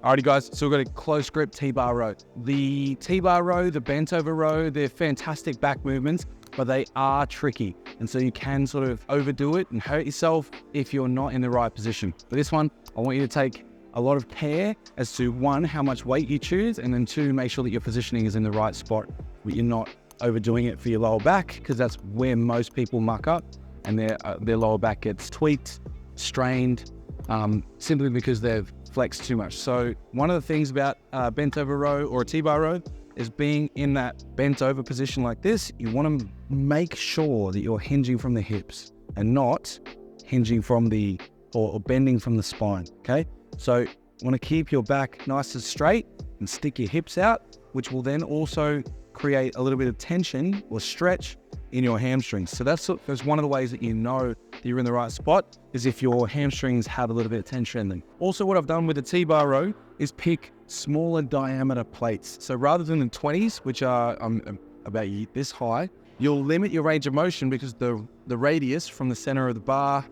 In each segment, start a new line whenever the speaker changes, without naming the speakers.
Alrighty guys, so we've got a close grip T-bar row. The T-bar row, the bent over row, they're fantastic back movements, but they are tricky. And so you can sort of overdo it and hurt yourself if you're not in the right position. For this one, I want you to take a lot of care as to one, how much weight you choose, and then two, make sure that your positioning is in the right spot, but you're not overdoing it for your lower back, because that's where most people muck up and their lower back gets tweaked, strained, simply because they've flexed too much. So one of the things about bent over row or a T-bar row is being in that bent over position like this. You want to make sure that you're hinging from the hips and not hinging from or bending from the spine, okay? So you want to keep your back nice and straight and stick your hips out, which will then also create a little bit of tension or stretch in your hamstrings. So that's one of the ways that you know that you're in the right spot, is if your hamstrings have a little bit of tension in them. Also, what I've done with the T-bar row is pick smaller diameter plates. So rather than the 20s, which are about this high, you'll limit your range of motion because the radius from the center of the bar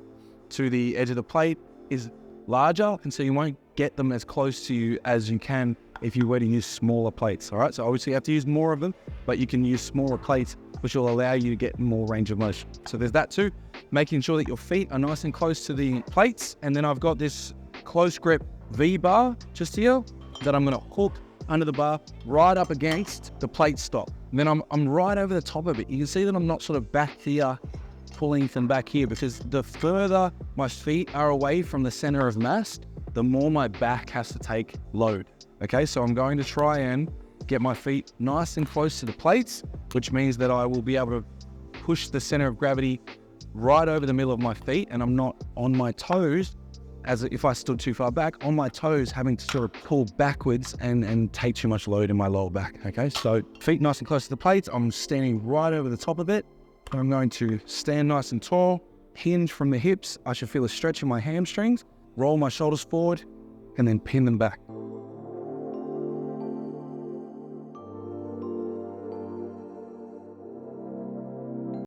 to the edge of the plate is larger, and so you won't get them as close to you as you can if you were to use smaller plates. All right, so obviously you have to use more of them, but you can use smaller plates, which will allow you to get more range of motion. So there's that too, making sure that your feet are nice and close to the plates. And then I've got this close grip V bar just here that I'm gonna hook under the bar right up against the plate stop. And then I'm right over the top of it. You can see that I'm not sort of back here, pulling them back here, because the further my feet are away from the center of mass, the more my back has to take load. Okay, so I'm going to try and get my feet nice and close to the plates, which means that I will be able to push the center of gravity right over the middle of my feet, and I'm not on my toes, as if I stood too far back, on my toes, having to sort of pull backwards and take too much load in my lower back. Okay, so feet nice and close to the plates. I'm standing right over the top of it. I'm going to stand nice and tall, hinge from the hips. I should feel a stretch in my hamstrings, roll my shoulders forward, and then pin them back.